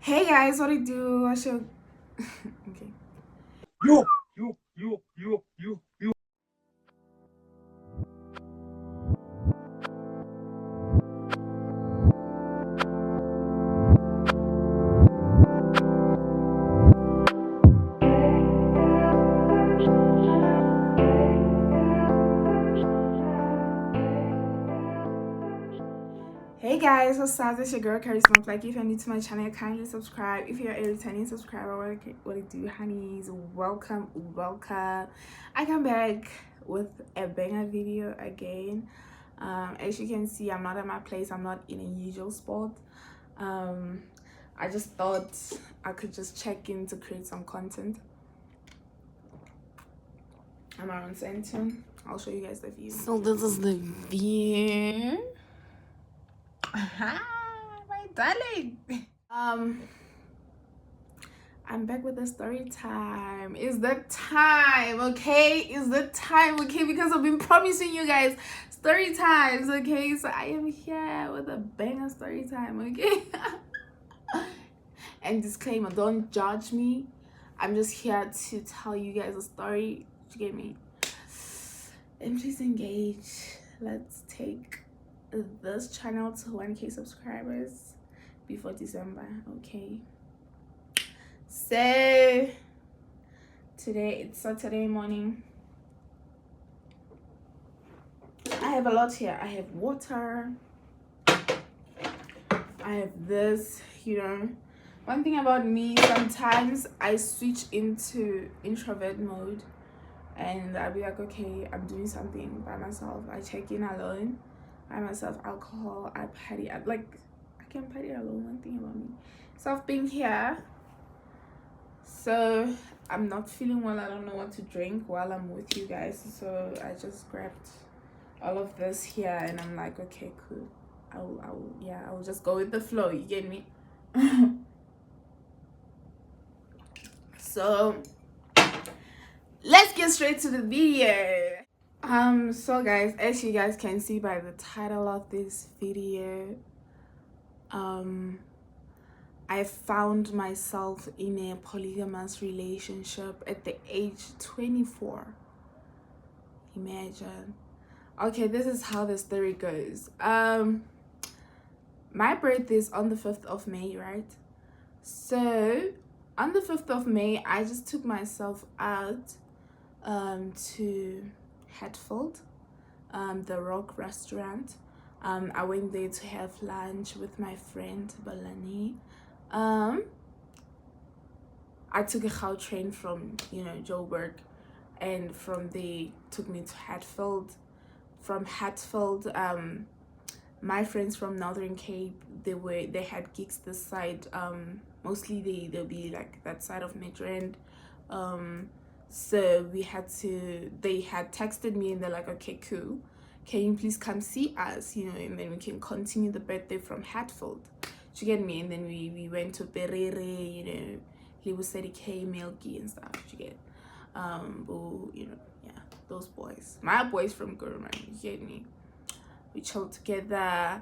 Hey guys, what I do? I should. Okay. You. Hey guys, what's up? It's your girl Charisma. Like, if you're new to my channel, kindly subscribe. If you're a returning subscriber, what I do, honeys? Welcome. I come back with a banger video again. As you can see, I'm not at my place. I'm not in a usual spot. I just thought I could just check in to create some content. I'm around center. I'll show you guys the view. So this is the view. My darling. I'm back with a story time. Is the time, okay? Is the time, okay? Because I've been promising you guys story times, okay? So I am here with a banger story time, okay? And disclaimer, don't judge me. I'm just here to tell you guys a story. You get me? And please engage. Let's take this channel to 1K subscribers before December, okay? So today it's Saturday morning. I have a lot here. I have water, I have this, one thing about me, sometimes I switch into introvert mode and I'll be like, okay, I'm doing something by myself. I check in alone by myself, alcohol, I party. I can party alone. One thing about me, so I've been here, so I'm not feeling well. I don't know what to drink while I'm with you guys, so I just grabbed all of this here and I'm like, okay, cool, I'll just go with the flow, you get me? So let's get straight to the video. So guys, as you guys can see by the title of this video, I found myself in a polygamous relationship at the age 24. Imagine. Okay, this is how the story goes. My birthday is on the 5th of May, right? So on the 5th of May, I just took myself out to Hatfield, the Rock restaurant. I went there to have lunch with my friend Balani. I took a Gau train from Joburg, and from there took me to Hatfield. From Hatfield, my friends from Northern Cape, they had gigs this side. Mostly they'll be like that side of Midrand. So they had texted me and they're like, okay, cool, can you please come see us, and then we can continue the birthday from Hatfield. Do you get me? And then we went to Perere, Libu K, Milky and stuff. Do you get? Yeah, those boys. My boys from Gurman, you get me? We chilled together,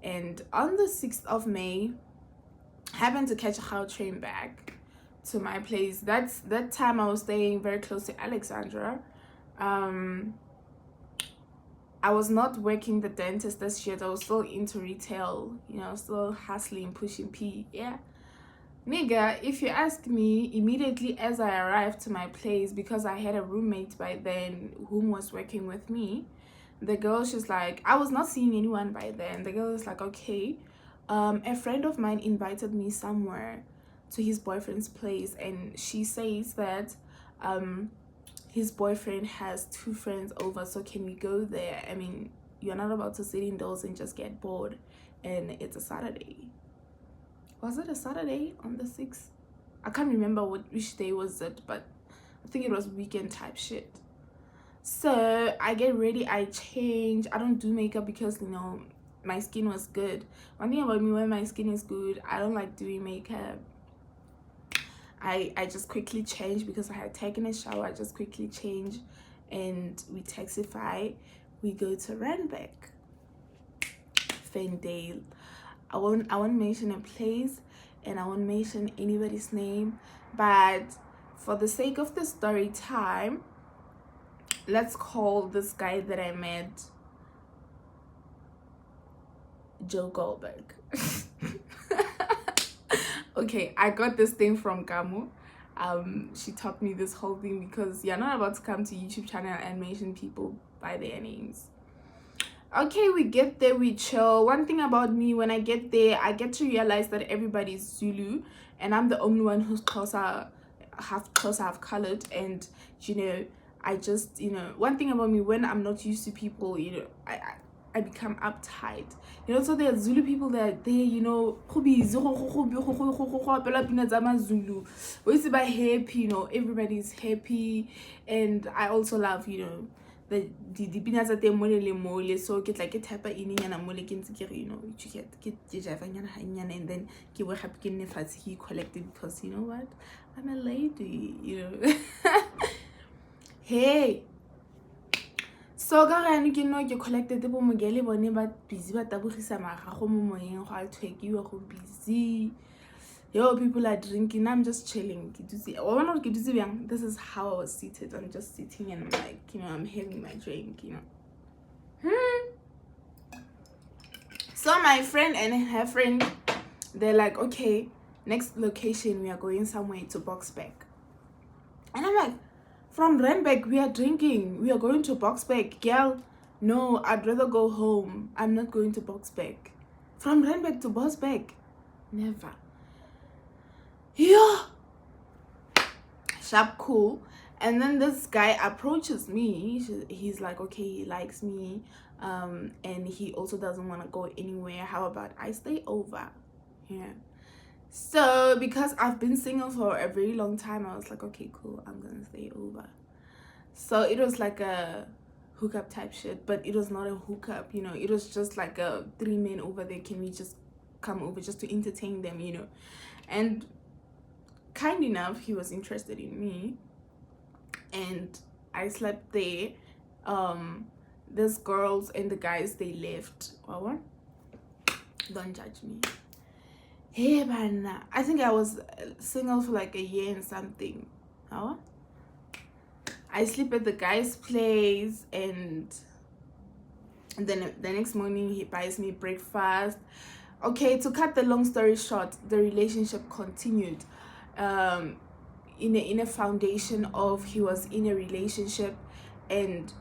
and on the 6th of May, happened to catch a Gau train back to my place. That time I was staying very close to Alexandra. I was not working the dentist this year. I was still into retail, still hustling, pushing P. Yeah. Nigga, if you ask me, immediately as I arrived to my place, because I had a roommate by then whom was working with me, the girl, she's like, I was not seeing anyone by then. The girl is like, okay, a friend of mine invited me somewhere to his boyfriend's place, and she says that his boyfriend has 2 friends over, so can we go there? I mean, you're not about to sit indoors and just get bored, and it's a Saturday. Was it a Saturday on the 6th? I can't remember which day was it, but I think it was weekend type shit. So I get ready, I change. I don't do makeup because my skin was good. One thing about me, when my skin is good, I don't like doing makeup. I just quickly change because I had taken a shower. I just quickly change and we taxify. We go to Randbeck, Fendale. I won't mention a place. and I won't mention anybody's name, but for the sake of the story time, let's call this guy that I met Joe Goldberg. Okay, I got this thing from Gamu. She taught me this whole thing because you're not about to come to YouTube channel and mention people by their names. Okay, we get there, we chill. One thing about me, when I get there, I get to realize that everybody's Zulu and I'm the only one who's closer, half colored. And you know, I just, you know, one thing about me, when I'm not used to people, you know, I become uptight, you know. So there are Zulu people that are there, you know, Zulu, we by happy, you know, everybody's happy. And I also love, you know, the peanuts at the mole, so get like a type of in and mole, you know, you get Javanian and then give a happy as he collected, because you know what, I'm a lady, you know. Hey, so you know, you collected the bomogele bone, but busy, but tabusama home I'll take you a busy. Yo, people are drinking, I'm just chilling. This is how I was seated. I'm just sitting and I'm like, you know, I'm having my drink, you know. So my friend and her friend, they're like, okay, next location, we are going somewhere to Boxback. And I'm like, from Renbeck, we are drinking. We are going to Boxback. Girl, no, I'd rather go home. I'm not going to Boxback. From Renbeck to Boxback? Never. Yeah. Sharp, cool. And then this guy approaches me. He's like, okay, he likes me. And he also doesn't want to go anywhere. How about I stay over? Yeah. So because I've been single for a very long time, I was like, okay, cool, I'm gonna stay over. So it was like a hookup type shit, but it was not a hookup, you know. It was just like a 3 men over there, can we just come over just to entertain them, you know. And kind enough, he was interested in me, and I slept there. These girls and the guys, they left. What? Don't judge me. Hey, man, I think I was single for like a year and something. Oh, I sleep at the guy's place, and then the next morning he buys me breakfast. Okay, to cut the long story short, the relationship continued. In a foundation of he was in a relationship, and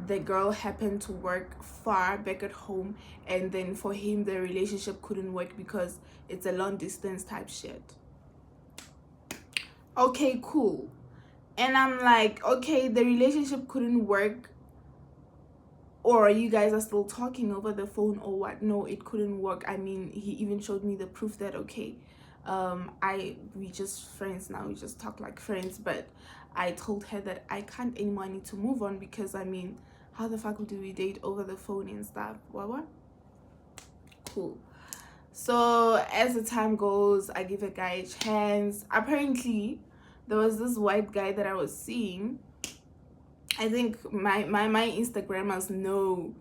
the girl happened to work far back at home, and then for him the relationship couldn't work because it's a long distance type shit. Okay, cool. And I'm like, okay, the relationship couldn't work, or you guys are still talking over the phone or what? No, it couldn't work. I mean, he even showed me the proof that, okay, we just friends now, we just talk like friends. But I told her that I can't anymore, I need to move on, because I mean, how the fuck do we date over the phone and stuff? What? Cool. So as the time goes, I give a guy a chance. Apparently there was this white guy that I was seeing. I think my Instagrammers know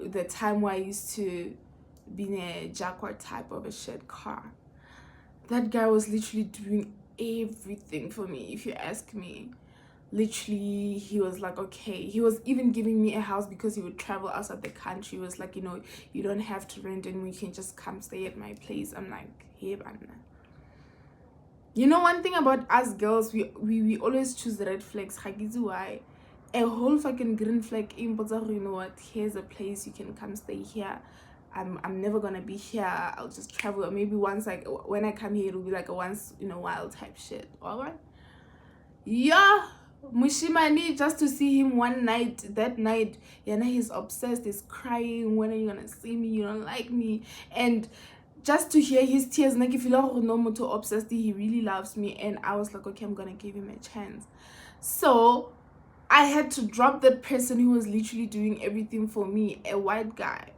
the time where I used to be in a Jaguar type of a shit car. That guy was literally doing everything for me, if you ask me. Literally, he was like, okay, he was even giving me a house because he would travel outside the country. He was like, you know, you don't have to rent and we can just come stay at my place. I'm like, hey, Banna. You know, one thing about us girls, we always choose the red flags. Why? A whole fucking green flag in, but you know what, here's a place, you can come stay here. I'm never gonna be here, I'll just travel. Maybe once, like when I come here, it'll be like a once in a while type shit. Alright, yeah. Mushimani, just to see him one night, that night, yeah, he's obsessed, he's crying, when are you gonna see me, you don't like me. And just to hear his tears, like if you don't know to obsessed, he really loves me. And I was like, okay, I'm gonna give him a chance. So I had to drop that person who was literally doing everything for me, a white guy,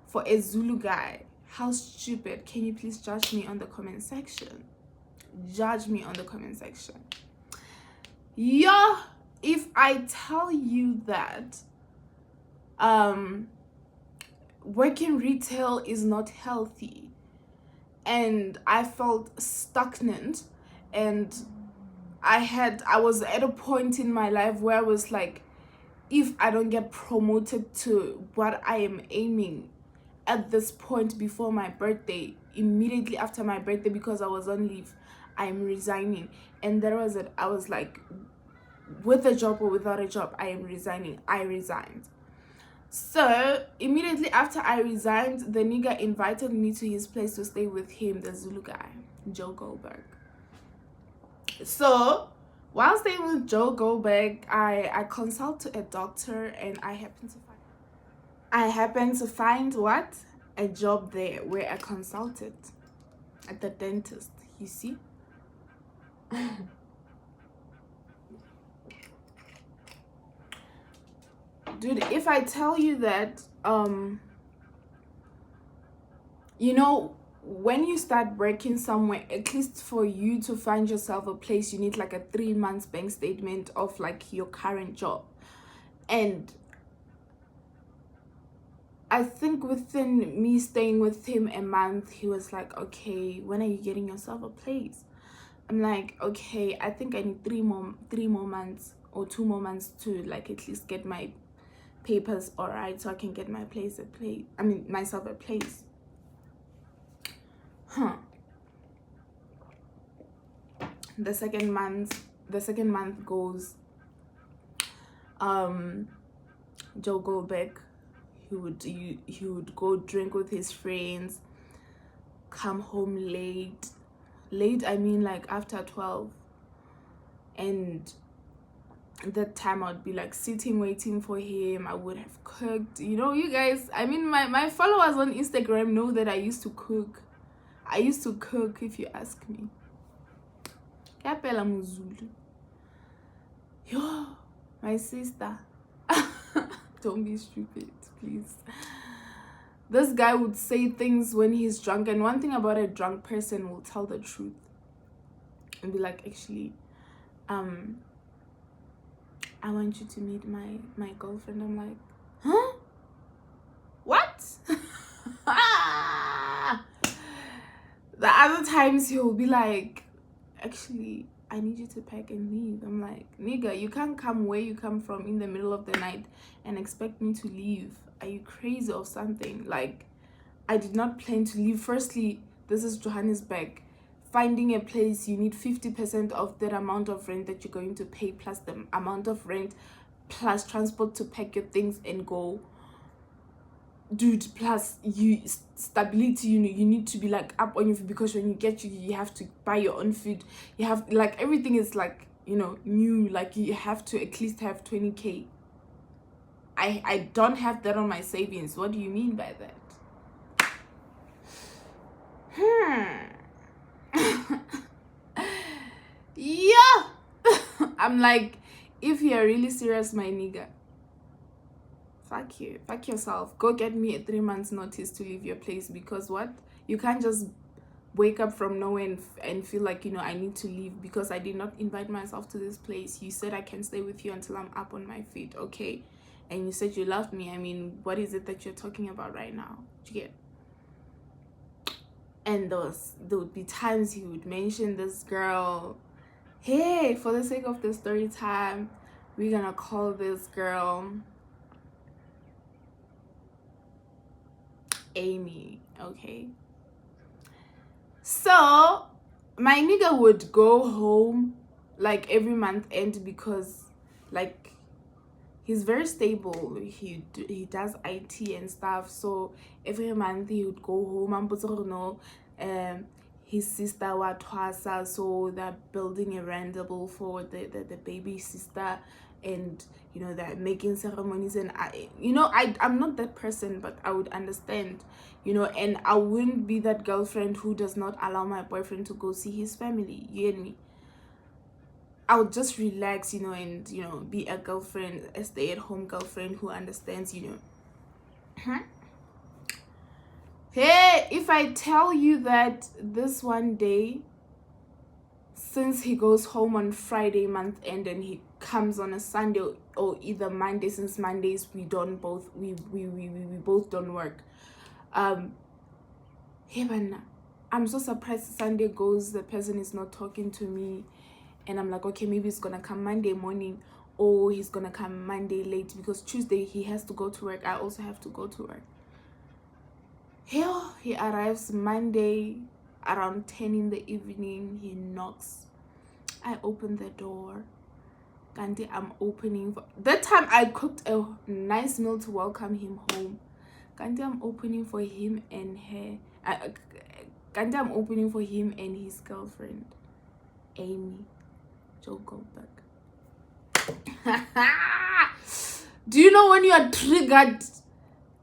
for a Zulu guy. How stupid. Can you please judge me on the comment section? Judge me on the comment section. Yeah, if I tell you that working retail is not healthy, and I felt stagnant, and I was at a point in my life where I was like, if I don't get promoted to what I am aiming at this point before my birthday, immediately after my birthday, because I was on leave, I'm resigning. And there was it. I was like, with a job or without a job, I am resigning. I resigned. So immediately after I resigned, the nigga invited me to his place to stay with him, the Zulu guy, Joe Goldberg. So while staying with Joe Goldberg, I consulted a doctor, and I happened to find what? A job there where I consulted at the dentist, you see. Dude, if I tell you that you know, when you start working somewhere, at least for you to find yourself a place, you need like a 3 months bank statement of like your current job. And I think within me staying with him a month, he was like, okay, when are you getting yourself a place? I'm like, okay, I think I need 3 more months or 2 more months to like at least get my papers all right, so I can get myself a place. The second month goes. Joe Goldberg, he would go drink with his friends, come home late, I mean like after 12, and that time I'd be like sitting waiting for him. I would have cooked, you know, you guys, I mean my followers on Instagram know that I used to cook, if you ask me. Kapela Muzulu. Yo, my sister. Don't be stupid, please. This guy would say things when he's drunk, and one thing about a drunk person, will tell the truth and be like, actually, I want you to meet my girlfriend. I'm like, huh? What? The other times he'll be like, actually, I need you to pack and leave. I'm like, nigga, you can't come where you come from in the middle of the night and expect me to leave. Are you crazy or something? Like, I did not plan to leave. Firstly, this is Johannesburg. Finding a place, you need 50% of that amount of rent that you're going to pay, plus the amount of rent, plus transport to pack your things and go. Dude, plus stability, you need to be like up on your feet, because when you have to buy your own food. You have like everything is like, you know, new. Like you have to at least have 20k. I don't have that on my savings. What do you mean by that? Yeah. I'm like, if you're really serious, my nigga, fuck you, fuck yourself. Go get me a 3 months notice to leave your place, because what? You can't just wake up from nowhere and feel like, you know, I need to leave because I did not invite myself to this place. You said I can stay with you until I'm up on my feet, okay? And you said you loved me. I mean, what is it that you're talking about right now? Do you get? And there would be times he would mention this girl. Hey, for the sake of the story time, we're gonna call this girl Amy, okay? So my nigga would go home like every month end, because like he's very stable. He does IT and stuff. So every month he would go home and his sister was twasa, so they're building a rendezvous for the baby sister, and you know, they're making ceremonies. And I'm not that person, but I would understand, you know, and I wouldn't be that girlfriend who does not allow my boyfriend to go see his family. You get me? I would just relax, you know, and, you know, be a girlfriend, a stay-at-home girlfriend who understands, you know. Hey, if I tell you that this one day, since he goes home on Friday month end and he comes on a Sunday or either Monday, since Mondays we both don't work. Hey, man, I'm so surprised Sunday goes, the person is not talking to me, and I'm like, okay, maybe he's gonna come Monday morning, or he's gonna come Monday late, because Tuesday he has to go to work. I also have to go to work. Here he arrives Monday around 10 in the evening. He knocks. I open the door. Kanti, I'm opening for that time. I cooked a nice meal to welcome him home. Kanti, I'm opening for him and her. Kanti, I'm opening for him and his girlfriend, Amy. Joe Goldberg. Do you know when you are triggered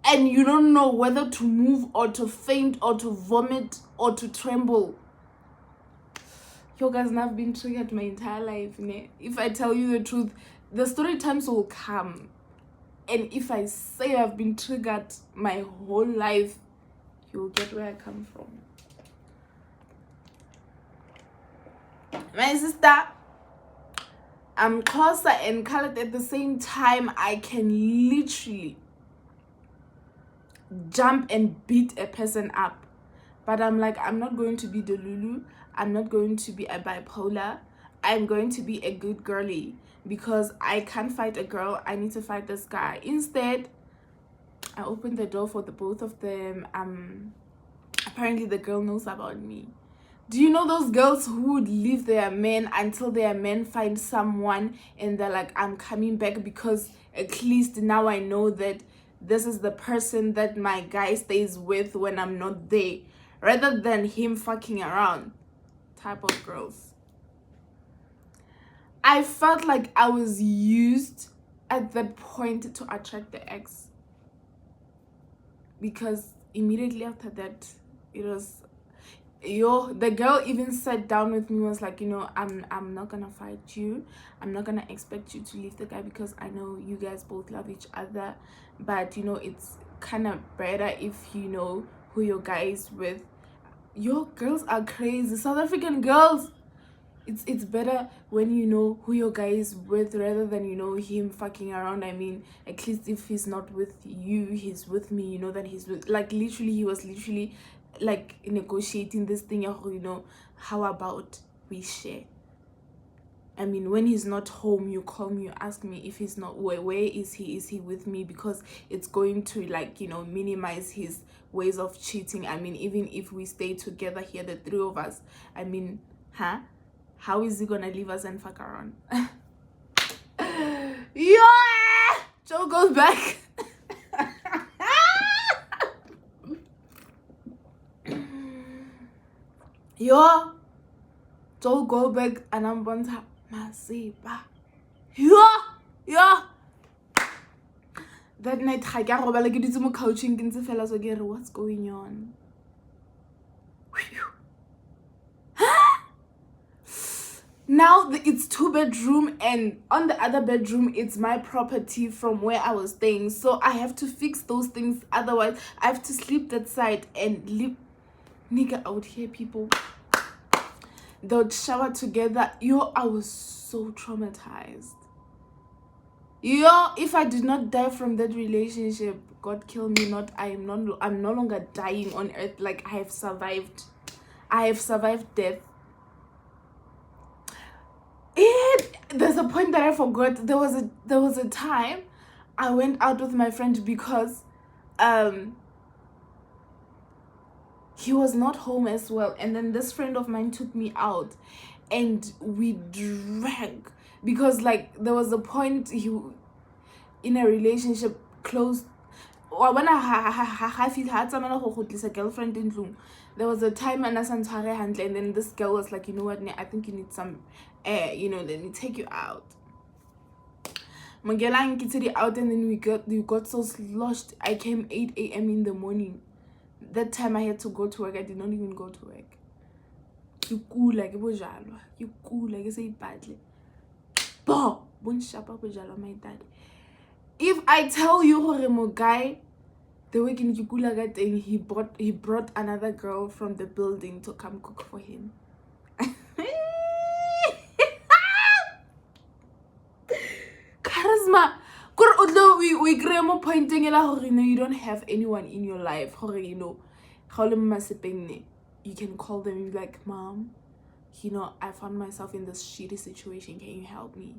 and you don't know whether to move or to faint or to vomit or to tremble? You guys, I've been triggered my entire life. Ne? If I tell you the truth, the story times will come. And if I say I've been triggered my whole life, you'll get where I come from. My sister, I'm closer and colored at the same time. I can literally jump and beat a person up. But I'm like, I'm not going to be the Lulu. I'm not going to be a bipolar. I'm going to be a good girly, because I can't fight a girl. I need to fight this guy. Instead, I opened the door for the both of them. Apparently the girl knows about me. Do you know those girls who would leave their men until their men find someone, and they're like, I'm coming back because at least now I know that this is the person that my guy stays with when I'm not there, rather than him fucking around type of girls. I felt like I was used at that point to attract the ex, because immediately after that, it was the girl even sat down with me, was like, I'm not gonna fight you. I'm not gonna expect you to leave the guy, because I know you guys both love each other, but it's kind of better if you know who your guy is with. Your girls are crazy, South African girls. It's better when you know who your guy is with, rather than him fucking around. I mean, at least if he's not with you, he's with me. You know that he's with, like, literally, he was literally like negotiating this thing. How about we share? I mean, when he's not home, you call me, you ask me if he's not, where is he with me, because it's going to, like, minimize his ways of cheating. I mean, even if we stay together here, the three of us, I mean, how is he gonna leave us and fuck around? Yeah, Joe goes back. Yo, Joe go back and I'm going to Masiba. Yo. That night, I got over like it's more coaching in the fellas again. What's going on? Now it's 2-bedroom, and on the other bedroom it's my property from where I was staying, so I have to fix those things. Otherwise, I have to sleep that side and live. Nigga, out here, people, they would shower together. Yo, I was so traumatized. Yo, if I did not die from that relationship, God kill me not. I'm no longer dying on earth. Like, I have survived death. There's a point that I forgot. There was a time I went out with my friend because he was not home as well, and then this friend of mine took me out and we drank, because like there was a point he in a relationship close, or when I had a girlfriend in room. There was a time and then this girl was like, you know what, I think you need some air, let me take you out. Magela kitty out, and then we got so sloshed. I came 8 a.m. in the morning. That time I had to go to work. I did not even go to work. You cool like you cool like say badly. Bah, bon shapa my dad. If I tell you Horemo guy, the way in Yukula thing, he brought another girl from the building to come cook for him. Charisma. Although we grandma pointing you don't have anyone in your life, you can call them and be like, Mom, you know, I found myself in this shitty situation. Can you help me?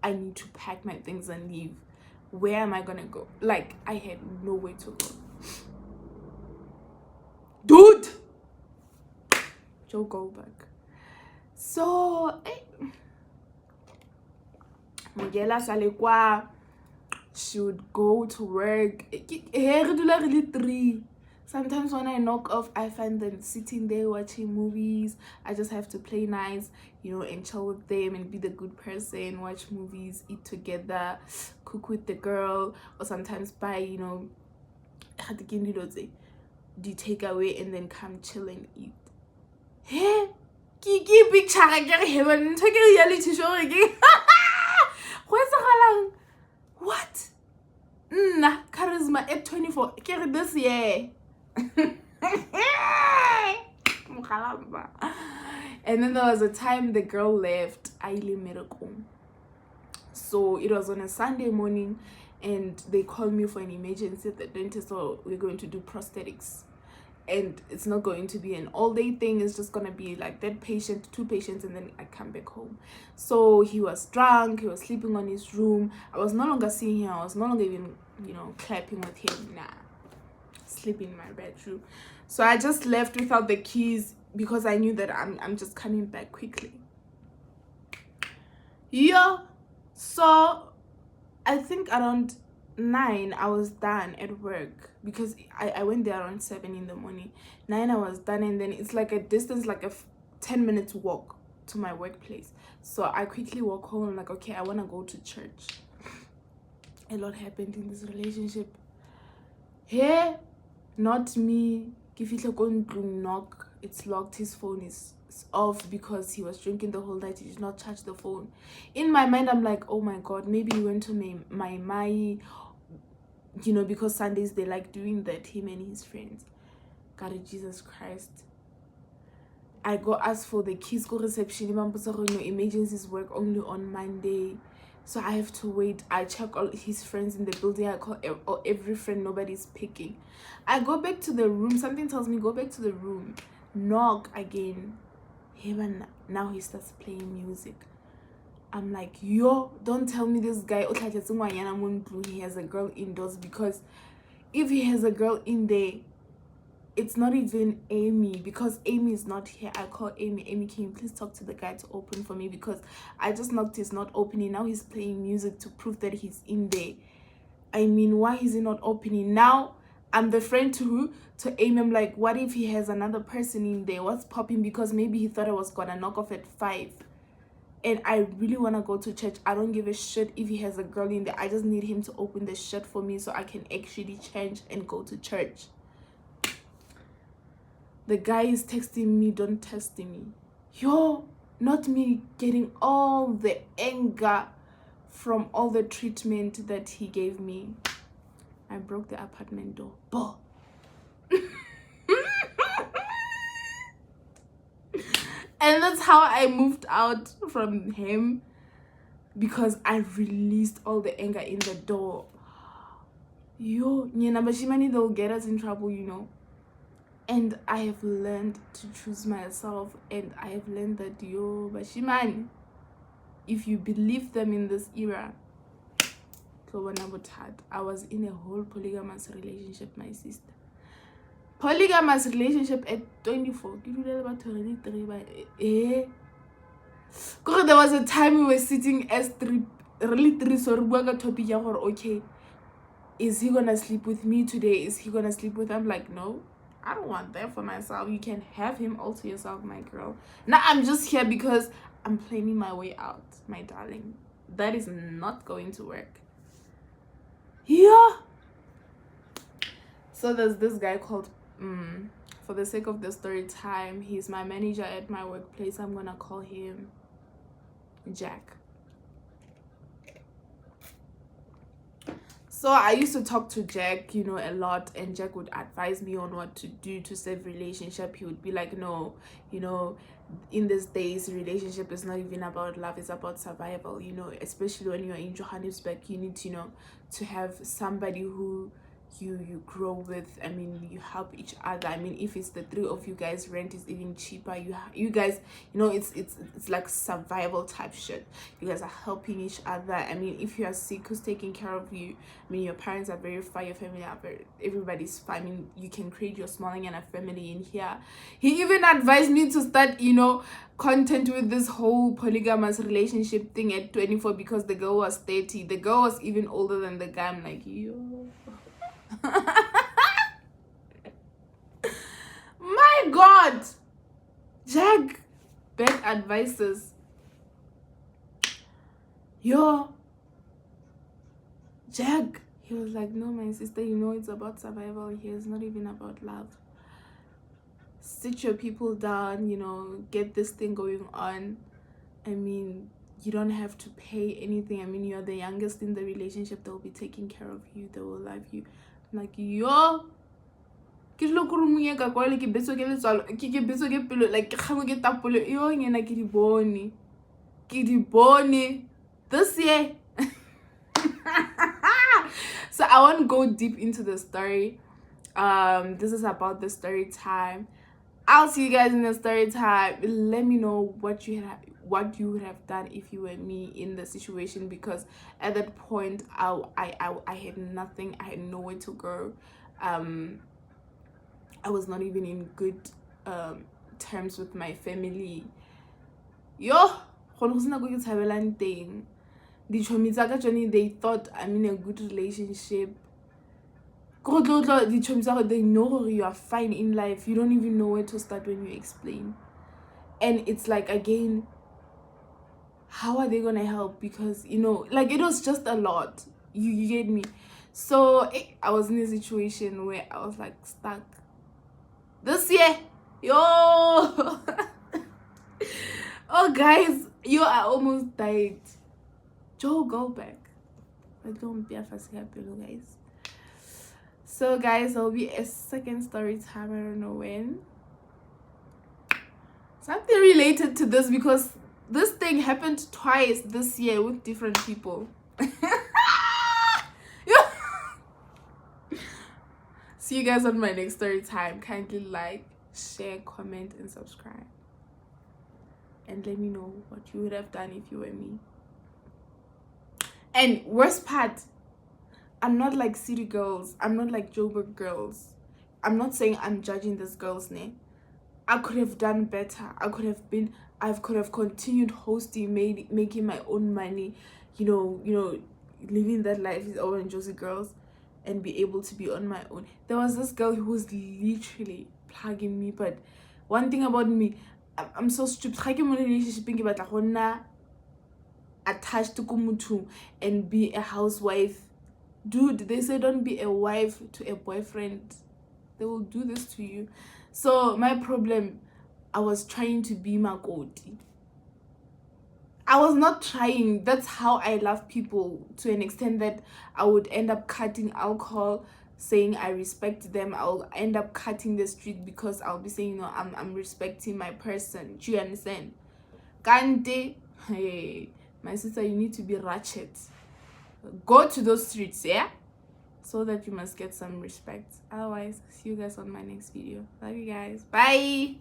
I need to pack my things and leave. Where am I gonna go? Like, I had nowhere to go. Dude! Joe Goldberg. So, Mogela Salekwa, she would go to work. Really 3. Sometimes when I knock off, I find them sitting there watching movies. I just have to play nice, you know, and chill with them and be the good person, watch movies, eat together, cook with the girl, or sometimes buy, you know, the takeaway and then come chill and eat. Hey, Kiki picture heaven, take a reality show again. Where's the what? Nah, charisma at 24. Carry this year. And then there was a time the girl left. So it was on a Sunday morning, and they called me for an emergency at the dentist. So we're going to do prosthetics, and it's not going to be an all-day thing. It's just gonna be like that patient, 2 patients, and then I come back home. So he was drunk. He was sleeping on his room. I was no longer seeing him. I was no longer even, you know, clapping with him. Nah, sleeping in my bedroom. So I just left without the keys because I knew that I'm just coming back quickly. Yeah. So I think around 9 I was done at work, because I went there around 7 in the morning. 9 I was done, and then it's like a distance, like a 10 minutes walk to my workplace. So I quickly walk home. I'm like, okay, I want to go to church. A lot happened in this relationship. Hey, not me. Knock, it's locked. His phone is off because he was drinking the whole night. He did not charge the phone. In my mind, I'm like, oh my god, maybe he went to my you know, because Sundays they like doing that, him and his friends. God, Jesus Christ. I go ask for the keys, go reception. Emergencies work only on Monday, so I have to wait. I check all his friends in the building. I call every friend. Nobody's picking. I go back to the room. Something tells me go back to the room. Knock again. Heaven. Now he starts playing music. I'm like, yo, don't tell me this guy he has a girl indoors, because if he has a girl in there, it's not even Amy, because Amy is not here. I call Amy. Amy, can you please talk to the guy to open for me, because I just knocked, he's not opening. Now he's playing music to prove that he's in there. I mean, why is he not opening? Now I'm the friend to Amy. I'm like, what if he has another person in there? What's popping? Because maybe he thought I was gonna knock off at 5. And I really want to go to church. I don't give a shit if he has a girl in there. I just need him to open the shit for me so I can actually change and go to church. The guy is texting me, don't text me. Yo, not me getting all the anger from all the treatment that he gave me. I broke the apartment door. Boh. And that's how I moved out from him, because I released all the anger in the door. Yo, Bashimani, they'll get us in trouble, you know. And I have learned to choose myself, and I have learned that, yo, Bashimani, if you believe them in this era, I was in a whole polygamous relationship, my sister. Polygamous relationship at 24. There was a time we were sitting as three, so topic, okay, is he gonna sleep with me today? Is he gonna sleep with? I'm like, no, I don't want that for myself. You can have him all to yourself, my girl. Now I'm just here because I'm planning my way out, my darling. That is not going to work. Yeah. So there's this guy called, for the sake of the story time, he's my manager at my workplace. I'm gonna call him Jack. So I used to talk to Jack, you know, a lot, and Jack would advise me on what to do to save relationship. He would be like, no, you know, in these days, relationship is not even about love, it's about survival, you know, especially when you're in Johannesburg. You need, you know, to have somebody who you grow with. I mean, you help each other. I mean, if it's the three of you guys, rent is even cheaper. You guys, it's like survival type shit. You guys are helping each other. I mean, if you are sick, who's taking care of you? I mean, your parents are very far, your family are very, everybody's fine. I mean, you can create your smiling and a family in here. He even advised me to start, content with this whole polygamous relationship thing at 24 because the girl was 30. The girl was even older than the guy. I'm like, yo. My God, Jack, bad advices. Yo, Jack, he was like, no, my sister, it's about survival here. It's not even about love. Sit your people down, get this thing going on. I mean, you don't have to pay anything. I mean, you're the youngest in the relationship. They'll be taking care of you. They will love you. I'm like, yo, ke tlo go rumonya ka kwa le ke betso ke letswalo ke betso ke pelo like ke khango ke tapole yo ngena ke di bone this year. So I won't go deep into the story. This is about the story time. I'll see you guys in the story time. Let me know what you would have done if you were me in the situation, because at that point I had nothing. I had nowhere to go. I was not even in good terms with my family. Yo, they thought I'm in a good relationship. They know you are fine in life. You don't even know where to start when you explain. And it's like, again, how are they gonna help? Because like, it was just a lot. You get me? So I was in a situation where I was like stuck. This year, yo. Oh guys, I almost died. Joe, go back. But don't be a fussy happy, guys. So guys, there'll be a second story time. I don't know when. Something related to this, because this thing happened twice this year with different people. See you guys on my next story time. Kindly like, share, comment, and subscribe. And let me know what you would have done if you were me. And worst part, I'm not like city girls. I'm not like Joburg girls. I'm not saying I'm judging these girls, ne? I could have done better. I could have continued hosting, making my own money, living that life is all Josie girls, and be able to be on my own. There was this girl who was literally plugging me, but one thing about me, I'm so stupid. Attached to kumutu and be a housewife. Dude, they say don't be a wife to a boyfriend. They will do this to you. So my problem, I was trying to be Makoti. I was not trying. That's how I love people, to an extent that I would end up cutting alcohol, saying I respect them. I'll end up cutting the street because I'll be saying, I'm respecting my person. Do you understand? Kante, hey, my sister, you need to be ratchet. Go to those streets, yeah? So that you must get some respect. Otherwise, see you guys on my next video. Love you guys. Bye.